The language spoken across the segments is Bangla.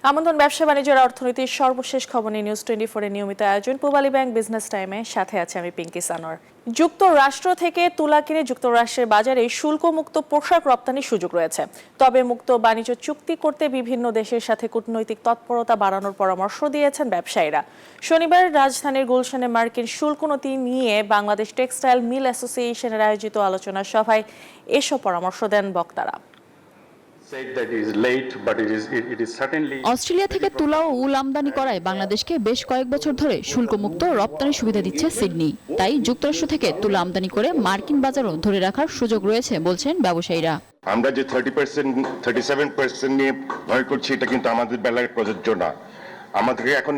আমন্ত্রণ ব্যবসা বাণিজ্যের অর্থনীতির সর্বশেষ খবর নিয়ে নিউজ 24 এর নিয়মিত আয়োজন পূবালী ব্যাংক বিজনেস টাইমে সাথে আছে আমি পিঙ্কি সানোয়ার। যুক্তরাষ্ট্র থেকে তুলা কিনে যুক্তরাষ্ট্রের বাজারে শুল্কমুক্ত পোশাক রপ্তানির সুযোগ রয়েছে। তবে মুক্ত বাণিজ্য চুক্তি করতে বিভিন্ন দেশের সাথে কূটনৈতিক তৎপরতা বাড়ানোর পরামর্শ দিয়েছেন ব্যবসায়ীরা। শনিবার রাজধানীর গুলশানে মার্কিন শুল্ক নীতি নিয়ে বাংলাদেশ টেক্সটাইল মিল অ্যাসোসিয়েশনের আয়োজিত আলোচনা সভায় এসব পরামর্শ দেন বক্তারা। অস্ট্রেলিয়া থেকে তুলা ও উল আমদানি করায় বাংলাদেশকে বেশ কয়েক বছর ধরে শুল্কমুক্ত রপ্তানি সুবিধা দিচ্ছে সিডনি। তাই যুক্তরাষ্ট্র থেকে তুলা আমদানি করে মার্কিন বাজারও ধরে রাখার সুযোগ রয়েছে বলছেন ব্যবসায়ীরা। আমরা যে 37% নিয়ে ভয় করছি, এটা কিন্তু আমাদের বেলায় প্রযোজ্য না। আমাদেরকে এখন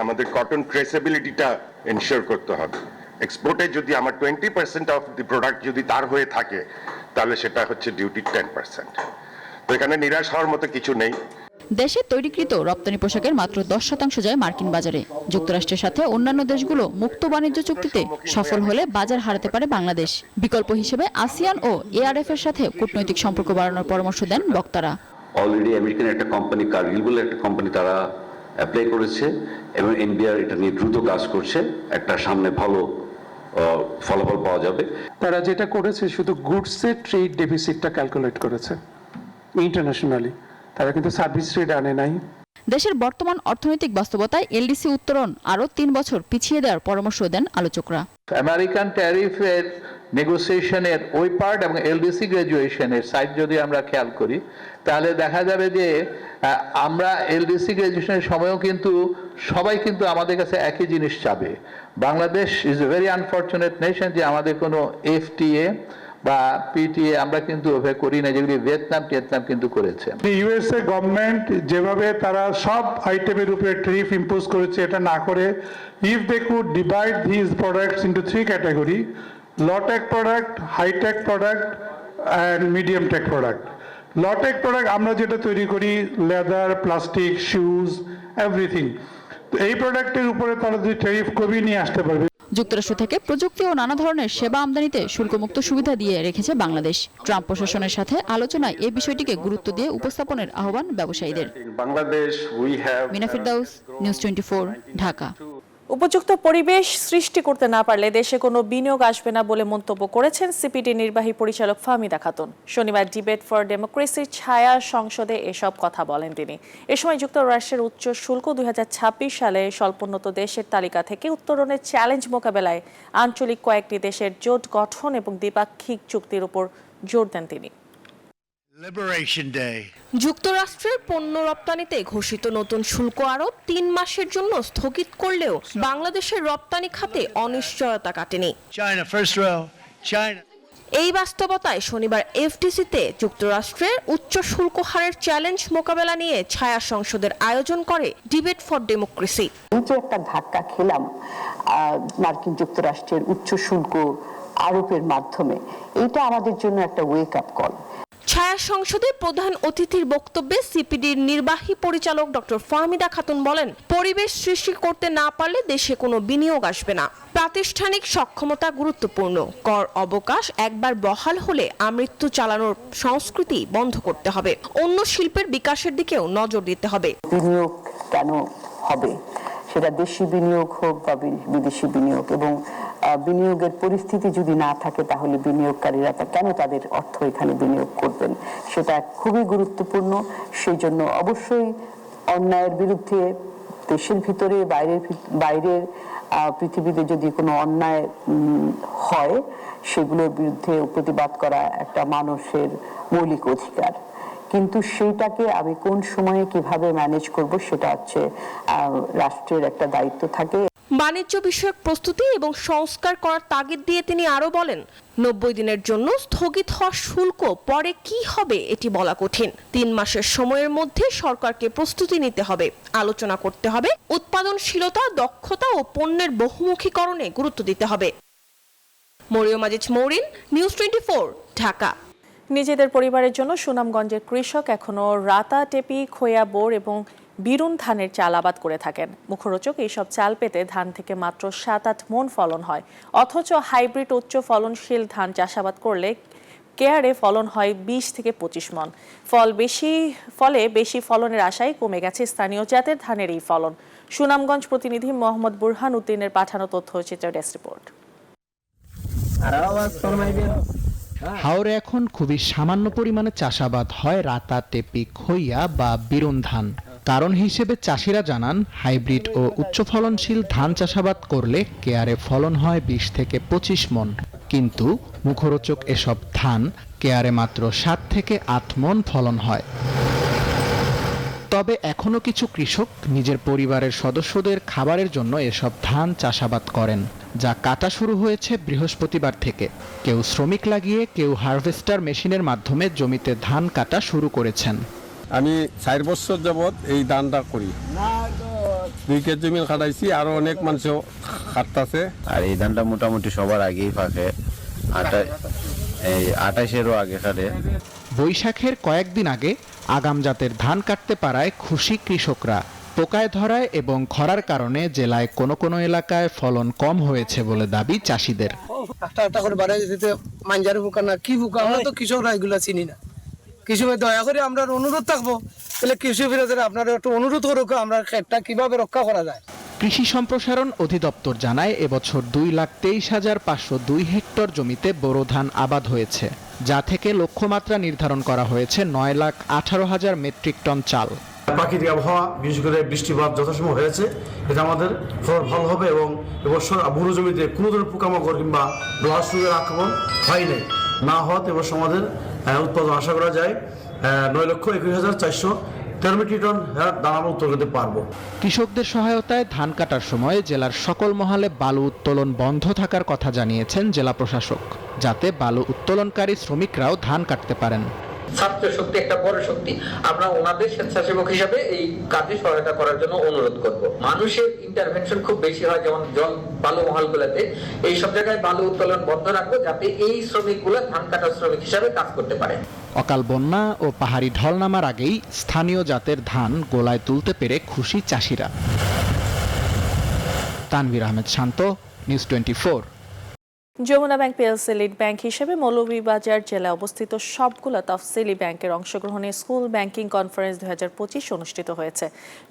আমাদের কটন ট্রেসেবিলিটিটা এনশিওর করতে হবে। এক্সপোর্টে যদি আমার 20% অফ দি প্রোডাক্ট যদি তার হয়ে থাকে, তাহলে সেটা হচ্ছে ডিউটি 10%। তো এখানে নিরাশ হওয়ার মতো কিছু নেই। দেশে তৈরিকৃত রপ্তানি পোশাকের মাত্র 10% যায় মার্কিন বাজারে। যুক্তরাষ্ট্রের সাথে অন্যান্য দেশগুলো মুক্ত বাণিজ্য চুক্তিতে সফল হলে বাজার হারাতে পারে বাংলাদেশ। বিকল্প হিসেবে আসিয়ান ও এআরএফ এর সাথে কূটনৈতিক সম্পর্ক বাড়ানোর পরামর্শ দেন বক্তারা। অলরেডি আমেরিকান একটা কোম্পানি, কার্গিল বলে একটা কোম্পানি, তারা অ্যাপ্লাই করেছে এবং এনবিআর এটা নিয়ে দ্রুত কাজ করছে। একটা সামনে ভালো ফলাফল পাওয়া যাবে। তারা যেটা করেছে শুধু গুডসের ট্রেড ডেফিসিটটা ক্যালকুলেট করেছে ইন্টারন্যাশনালি, তারা কিন্তু সার্ভিস ট্রেড আনে নাই। দেশের বর্তমান অর্থনৈতিক বাস্তবতায় এলডিসি উত্তরণ আরও 3 বছর পিছিয়ে দেওয়ার পরামর্শ দেন আলোচকরা। আমেরিকান ট্যারিফের নেগোসিয়েশনের ওই পার্ট এবং এলডিসি গ্রাজুয়েশনের সাইড যদি আমরা খেয়াল করি, তাহলে দেখা যাবে যে আমরা এলডিসি গ্রাজুয়েশনের সময়ও কিন্তু সবাই কিন্তু আমাদের কাছে একই জিনিস চাবে। Bangladesh is a very unfortunate nation যে আমাদের কোনো এফটিএ বা পিটিএ আমরা কিন্তু ওভাবে করি না, যেগুলি ভিয়েতনাম কিন্তু করেছে। ইউএসএ গভর্নমেন্ট যেভাবে তারা সব আইটেমের উপরে ট্যারিফ ইম্পোজ করেছে, এটা না করে if they could divide this products into 3 category: low tech product, high tech product and medium tech product. Low tech product আমরা যেটা তৈরি করি, লেদার, প্লাস্টিক, শুজ, এভরিথিং। তো এই প্রোডাক্টের উপরে তারা যদি ট্যারিফ কমিয়ে নিয়ে আসতে পারবে। যুক্তরাষ্ট্র থেকে প্রযুক্তি ও নানা ধরনের সেবা আমদানিতে শুল্কমুক্ত সুবিধা দিয়ে রেখেছে বাংলাদেশ। ট্রাম্প প্রশাসনের সাথে আলোচনায় এই বিষয়টিকে গুরুত্ব দিয়ে উপস্থাপনের আহ্বান ব্যবসায়ীদের। মিনা ফিরদাউস, নিউজ 24, ঢাকা। উপযুক্ত পরিবেশ সৃষ্টি করতে না পারলে দেশে কোনো বিনিয়োগ আসবে না বলে মন্তব্য করেছেন সিপিডি নির্বাহী পরিচালক ফাহমিদা খাতুন। শনিবার ডিবেট ফর ডেমোক্রেসির ছায়া সংসদে এসব কথা বলেন তিনি। এ সময় যুক্তরাষ্ট্রের উচ্চ শুল্ক 2026 সালে স্বল্পোন্নত দেশের তালিকা থেকে উত্তরণের চ্যালেঞ্জ মোকাবেলায় আঞ্চলিক কয়েকটি দেশের জোট গঠন এবং দ্বিপাক্ষিক চুক্তির উপর জোর দেন তিনি। যুক্তরাষ্ট্রের পণ্য রপ্তানিতে ঘোষিত নতুন শুল্ক আরোপ 3 মাসের জন্য স্থগিত করলেও বাংলাদেশের রপ্তানি খাতে অনিশ্চয়তা কাটেনি। এই বাস্তবতায় শনিবার এফডিসিতে যুক্তরাষ্ট্রের উচ্চ শুল্ক হারের চ্যালেঞ্জ মোকাবেলা নিয়ে ছায়া সংসদের আয়োজন করে ডিবেট ফর ডেমোক্রেসি। এই যে একটা ধাক্কা খেলাম মার্কিন যুক্তরাষ্ট্রের উচ্চ শুল্ক আরোপের মাধ্যমে, এটা আমাদের জন্য একটা ওয়েক আপ কল। ছায়া সংসদে প্রধান অতিথির বক্তব্যে সিপিডির নির্বাহী পরিচালক ডক্টর ফাহমিদা খাতুন বলেন, পরিবেশ সৃষ্টি করতে না পারলে দেশে কোনো বিনিয়োগ আসবে না। প্রাতিষ্ঠানিক সক্ষমতা গুরুত্বপূর্ণ। কর অবকাশ একবার বহাল হলে আমৃত্যু চালানোর সংস্কৃতি বন্ধ করতে হবে। অন্য শিল্পের বিকাশের দিকেও নজর দিতে হবে। বিনিয়োগ কেন হবে, সেটা দেশি বিনিয়োগ হোক বা বিদেশি বিনিয়োগ, এবং বিনিয়োগের পরিস্থিতি যদি না থাকে তাহলে বিনিয়োগকারীরা কেন তাদের অর্থ এখানে বিনিয়োগ করবেন, সেটা খুবই গুরুত্বপূর্ণ। সেই জন্য অবশ্যই অন্যায়ের বিরুদ্ধে দেশের ভিতরে বাইরের পৃথিবীতে যদি কোনো অন্যায় হয়, সেগুলোর বিরুদ্ধে প্রতিবাদ করা একটা মানুষের মৌলিক অধিকার। কিন্তু সেইটাকে আমি কোন সময়ে কিভাবে ম্যানেজ করব, সেটা হচ্ছে রাষ্ট্রের একটা দায়িত্ব থাকে। বাণিজ্য বিষয়ক প্রস্তুতি এবং সংস্কার করার তাগিদ দিয়ে তিনি আরো বলেন, 90 দিনের জন্য স্থগিত হওয়া শুল্ক পরে কি হবে এটি বলা কঠিন। 3 মাসের সময়ের মধ্যে সরকারকে প্রস্তুতি নিতে হবে, আলোচনা করতে হবে, উৎপাদনশীলতা, দক্ষতা ও পণ্যের বহুমুখীকরণে গুরুত্ব দিতে হবে। মরিয়ম আজিজ মৌরিন, নিউজ 24, ঢাকা। নিজেদের পরিবারের জন্য সুনামগঞ্জের কৃষক এখনো রাতা, টেপি, খোয়া, বোর এবং বিরুন ধানের চাল আবাদ করে থাকেন। মুখরোচক এইসব চাল পেতে ধান থেকে মাত্র 7-8 মণ ফলন হয়, অথচ হাইব্রিড উচ্চ ফলনশীল ধান চাষাবাদ করলে কেয়ারে ফলন হয় 20 থেকে 25 মণ। ফলে বেশি ফলনের আশায় কমে গেছে স্থানীয় জাতের ধানের এই ফলন। সুনামগঞ্জ প্রতিনিধি মোহাম্মদ বুরহান উদ্দিনের পাঠানো তথ্যচিত্র ডেস্ক রিপোর্ট। হাওরে এখন খুবই সামান্য পরিমাণে চাষাবাদ হয় রাতা, টেপি, খইয়া বা বিরুন ধান। কারণ হিসেবে চাষিরা জানান, হাইব্রিড ও উচ্চ ফলনশীল ধান চাষাবাদ করলে কেয়ারে ফলন হয় 20 থেকে 25 মণ। কিন্তু মুখরোচক এসব ধান কেয়ারে মাত্র 7 থেকে 8 মণ ফলন হয়। তবে এখনো কিছু কৃষক নিজের পরিবারের সদস্যদের খাবারের জন্য এসব ধান চাষাবাদ করেন, যা কাটা শুরু হয়েছে বৃহস্পতিবার থেকে। কেউ শ্রমিক লাগিয়ে, কেউ হারভেস্টার মেশিনের মাধ্যমে জমিতে ধান কাটা শুরু করেছেন। আমি 4 বছর যাবৎ এই ধানটা করি। 2 কেজি জমি কাটাইছি, আরো অনেক মানুষ কাটতেছে। আর এই ধানটা মোটামুটি সবার আগেই পাকে, 28-এরও আগে কাটে। বৈশাখের কয়েকদিন আগে আগাম জাতের ধান কাটতে পারায় খুশি কৃষকরা। পোকায় ধরায় এবং খরার কারণে জেলায় কোনো কোনো এলাকায় ফলন কম হয়েছে বলে দাবি চাষিদের। একটা করে বাড়াই দিতে মাঞ্জারি পোকা না কি পোকা, আমরা তো কৃষকরা এগুলা চিনি না। কৃষকের দয়া করে আমরা অনুরোধ থাকবো, তাহলে কৃষি বিরোধীরা আপনারা একটু অনুরোধ করুক, আমরা ক্ষেতটা কিভাবে রক্ষা করা যায়। কৃষি সম্প্রসারণ অধিদপ্তর জানায়, এবছর 2,23,502 হেক্টর জমিতে বোরো ধান আবাদ হয়েছে, যা থেকে লক্ষ্যমাত্রা নির্ধারণ করা হয়েছে 9,18,000 মেট্রিক টন চাল। প্রাকৃতিক আবহাওয়া, বিশেষ করে বৃষ্টিপাত যথাসময় হয়েছে, এটা আমাদের ফলন ভালো হবে এবং এবছর বুড়ো জমিতে কোনো ধরনের পোকামাকড় কিংবা ব্লাস্ট রোগের আক্রমণ হয় নাই। না হওয়াতে এবছর আমাদের উৎপাদন আশা করা যায় 9,21,413 মেট্রিক টন ধান আমরা উত্তোলন করতে পারবো। কৃষকদের সহায়তায় ধান কাটার সময় জেলার সকল মহলে বালু উত্তোলন বন্ধ থাকার কথা জানিয়েছেন জেলা প্রশাসক, যাতে বালু উত্তোলনকারী শ্রমিকরাও ধান কাটতে পারেন। ছাত্র শক্তি একটা বড় শক্তি, আমরা ওনাদের স্বেচ্ছাসেবক হিসাবে এই কাজে সহায়তা করার জন্য অনুরোধ করব। মানুষের ইন্টারভেনশন খুব বেশি হয়, যেমন জল বালু মহলগুলোতে, এই সব জায়গায় বালু উত্তোলন বন্ধ রাখবো, যাতে এই শ্রমিকগুলো ধান কাটার শ্রমিক হিসাবে কাজ করতে পারে। অকাল বন্যা ও পাহাড়ি ঢল নামার আগেই স্থানীয় জাতের ধান গোলায় তুলতে পেরে খুশি চাষিরা। Tanvir Ahmed Shanto, news 24। Jamuna bank PLC lead bank হিসেবে মৌলভীবাজার জেলায় অবস্থিত সবগুলো তফসিলি ব্যাংকের অংশগ্রহণে স্কুল ব্যাংকিং কনফারেন্স 2025 অনুষ্ঠিত হয়েছে।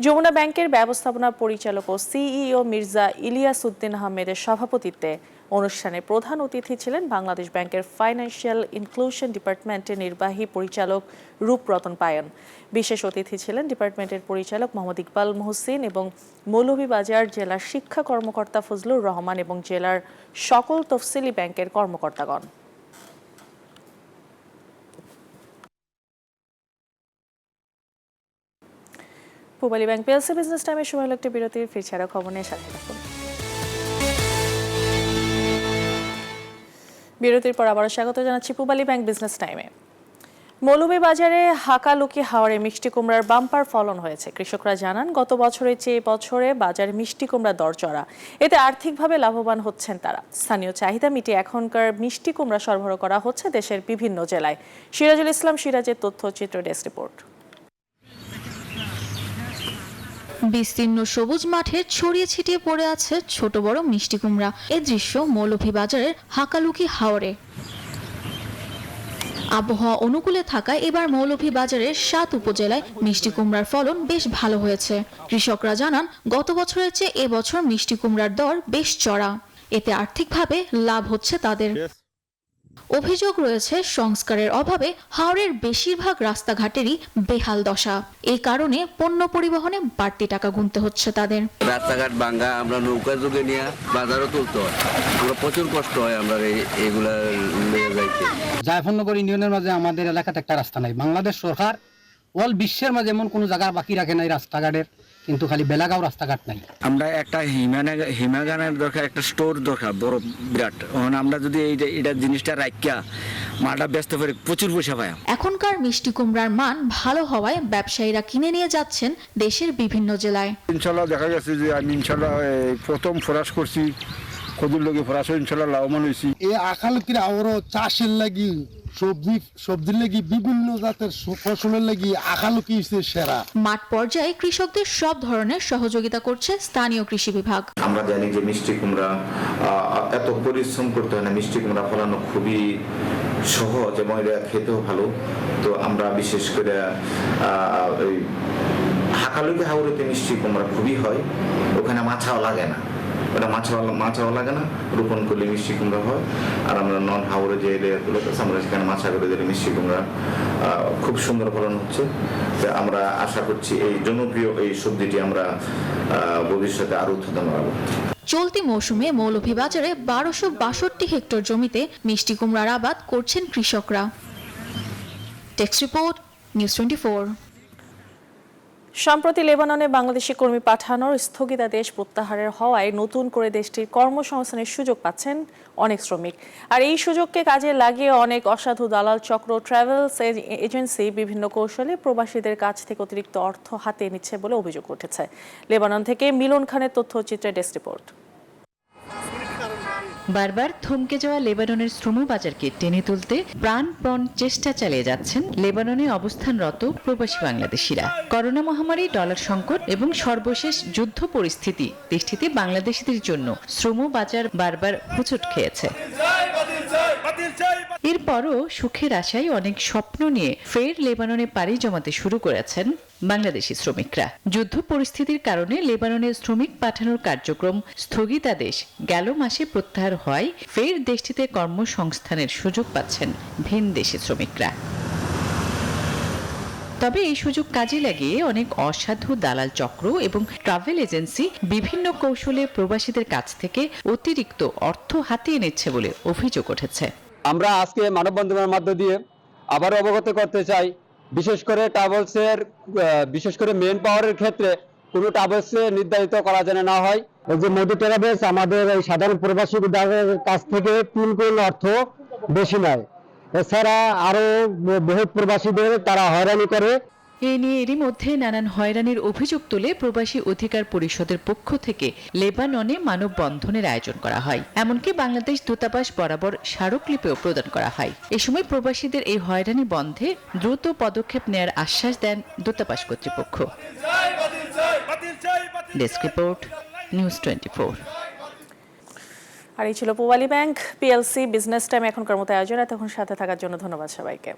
যমুনা ব্যাংকের ব্যবস্থাপনা পরিচালক ও সিইও মির্জা ইলিয়াস উদ্দিন আহমেদের সভাপতিত্বে অনুষ্ঠানে প্রধান অতিথি ছিলেন বাংলাদেশ ব্যাংকের ফাইন্যান্সিয়াল ইনক্লুশন ডিপার্টমেন্টের নির্বাহী পরিচালক রূপরতন পায়ন। বিশেষ অতিথি ছিলেন ডিপার্টমেন্টের পরিচালক মোহাম্মদ ইকবাল মহসিন এবং মৌলভীবাজার জেলার শিক্ষা কর্মকর্তা ফজলুর রহমান এবং জেলার সকল তফসিলি ব্যাংকের কর্মকর্তাগণ। পূবালী ব্যাংক পিএলসি বিজনেস টাইমের সময় একটি বিরতির, ফিরছে আরো খবর নিয়ে, সাথে থাকুন। বিরতির পর আবারও স্বাগত জানাচ্ছি পূবালী ব্যাংক বিজনেস টাইমে। মৌলভীবাজারে হাকালুকি হাওরে মিষ্টি কুমড়ার বাম্পার ফলন হয়েছে। কৃষকরা জানান, গত বছরের চেয়ে বছরে বাজারে মিষ্টি কুমড়ার দর চড়া, এতে আর্থিকভাবে লাভবান হচ্ছেন তারা। স্থানীয় চাহিদা মিটিয়ে এখনকার মিষ্টি কুমড়া সরবরাহ করা হচ্ছে দেশের বিভিন্ন জেলায়। সিরাজুল ইসলাম সিরাজের তথ্যচিত্র ডেস্ক রিপোর্ট। বিস্তীর্ণ সবুজ মাঠে ছড়িয়ে ছিটিয়ে পড়ে আছে ছোট বড় মিষ্টি কুমড়া। এ দৃশ্য মৌলভীবাজারের হাকালুকি হাওরে। আবহাওয়া অনুকূলে থাকায় এবার মৌলভীবাজারের 7 উপজেলায় মিষ্টি কুমড়ার ফলন বেশ ভালো হয়েছে। কৃষকরা জানান, গত বছরের চেয়ে এবছর মিষ্টি কুমড়ার দর বেশ চড়া, এতে আর্থিকভাবে লাভ হচ্ছে তাদের। অভিযোগ রয়েছে, সংস্কারের অভাবে হাওরের বেশিরভাগ রাস্তাঘাটেরই বেহাল দশা। এই কারণে পণ্য পরিবহনে বাড়তি টাকা গুনতে হচ্ছে তাদের। রাস্তাঘাট ভাঙ্গা, আমরা নৌকা যোগে নিয়ে বাজারও তুলতে হয়, আমরা প্রচুর কষ্ট হয় আমরা এইগুলা নিয়ে যাইতে। জায়ফলনগর ইউনিয়নের মাঝে আমাদের এলাকাতে একটা রাস্তা নাই। বাংলাদেশ সরকার অল বিশ্বের মাঝে এমন কোনো জায়গা বাকি রাখে নাই রাস্তাঘাটের, কিন্তু খালি বেলাগাঁও রাস্তাঘাট নাই। আমরা একটা হিমাগানের দরকার, একটা স্টোর দরকার বড় বিরাট। আমরা যদি এইটা জিনিসটা রাখিয়া মালটা ব্যস্ত করে প্রচুর পয়সা পাই। এখনকার মিষ্টি কুমড়ার মান ভালো হওয়ায় ব্যবসায়ীরা কিনে নিয়ে যাচ্ছেন দেশের বিভিন্ন জেলায়। ইনশাল্লাহ দেখা গেছে যে আমি ইনশাল্লাহ প্রথম ফরাস করছি, কদুর লোকে ফরাস ইনশাল্লাহ লাভবান হয়েছি। এই আকালুকির আরো চাষের লাগি, সবজির লাগি, বিভিন্ন জাতের ফসলের লাগি আকালুকি সেরা। মাঠ পর্যায়ে কৃষকদের সব ধরনের সহযোগিতা করছে স্থানীয় কৃষি বিভাগ। আমরা জানি যে মিষ্টি কুমড়া এত পরিশ্রম করতে হয় না, মিষ্টি কুমড়া ফলানো খুবই সহজ এবং এটা খেতেও ভালো। তো আমরা বিশেষ করে ওই হাকালুকি হাওড়েতে মিষ্টি কুমড়া খুবই হয়, ওখানে মাছাও লাগে না, ওটা মাছাও লাগে না, রোপণ করলে মিষ্টি কুমড়া হয়। আর আমরা নন হাওড়ে যে এরিয়াগুলো আছে আমরা সেখানে মাছা করে দিলে মিষ্টি কুমড়া খুব সুন্দর ফলন হচ্ছে। তো আমরা আশা করছি এই জনপ্রিয় এই সবজিটি আমরা ভবিষ্যতে আরো উৎপাদন বাড়াবো। চলতি মৌসুমে মৌলভীবাজারে 1262 হেক্টর জমিতে মিষ্টি কুমড়ার আবাদ করছেন কৃষকরা। Text report, news 24। সম্প্রতি লেবাননে বাংলাদেশি কর্মী পাঠানোর স্থগিতাদেশ প্রত্যাহারের হওয়ায় নতুন করে দেশটির কর্মসংস্থানের সুযোগ পাচ্ছেন অনেক শ্রমিক। আর এই সুযোগকে কাজে লাগিয়ে অনেক অসাধু দালাল চক্র, ট্রাভেলস এজেন্সি বিভিন্ন কৌশলে প্রবাসীদের কাছ থেকে অতিরিক্ত অর্থ হাতিয়ে নিচ্ছে বলে অভিযোগ উঠেছে। লেবানন থেকে মিলন খানের তথ্যচিত্রে ডেস্ক রিপোর্ট। বারবার থমকে যাওয়া লেবাননের শ্রমবাজারকে টেনে তুলতে প্রাণপণ চেষ্টা চালিয়ে যাচ্ছেন লেবাননে অবস্থানরত প্রবাসী বাংলাদেশিরা। করোনা মহামারী, ডলার সংকট এবং সর্বশেষ যুদ্ধ পরিস্থিতি দেশটিতে বাংলাদেশিদের জন্য শ্রমবাজার বারবার হোঁচট খেয়েছে। এরপরও সুখের আশায় অনেক স্বপ্ন নিয়ে ফের লেবাননে পাড়ি জমাতে শুরু করেছেন বাংলাদেশি শ্রমিকরা। যুদ্ধ পরিস্থিতির কারণে লেবাননের শ্রমিক পাঠানোর কার্যক্রম স্থগিতাদেশ গেল মাসে প্রত্যাহার হয়। ফের দেশটিতে কর্মসংস্থানের সুযোগ পাচ্ছেন ভিনদেশি শ্রমিকরা। তবে এই সুযোগ কাজে লাগিয়ে অনেক অসাধু দালাল চক্র এবং ট্রাভেল এজেন্সি বিভিন্ন কৌশলে প্রবাসীদের কাছ থেকে অতিরিক্ত অর্থ হাতিয়ে নিচ্ছে বলে অভিযোগ উঠেছে। আমরা আজকে মানববন্ধনের মধ্য দিয়ে আবারও অবগত করতে চাই, বিশেষ করে ট্রাভেলসের বিশেষ করে মেন পাওয়ারের ক্ষেত্রে কোনো ট্রাভেলসে নির্ধারিত করা যেন না হয়। এই যে মোদি ট্রাভেলস আমাদের এই সাধারণ প্রবাসীদের কাছ থেকে 3 গুণ অর্থ বেশি নেয়। এছাড়া আরো বহু প্রবাসীদের তারা হয়রানি করে। এই নিয়ে এরই মধ্যে নানান হয়রানির অভিযোগ তুলে প্রবাসী অধিকার পরিষদের পক্ষ থেকে লেবাননে মানববন্ধনের আয়োজন করা হয়। এমনকি বাংলাদেশ দূতাবাস বরাবর স্মারকলিপিও প্রদান করা হয়। এ সময় প্রবাসীদের এই হয়রানি বন্ধে দ্রুত পদক্ষেপ নেওয়ার আশ্বাস দেন দূতাবাস কর্তৃপক্ষ। Desk report, news 24। আর এই ছিল Pubali bank PLC business time এখনকার মতো আয়োজন। এতক্ষণ সাথে থাকার জন্য ধন্যবাদ সবাইকে।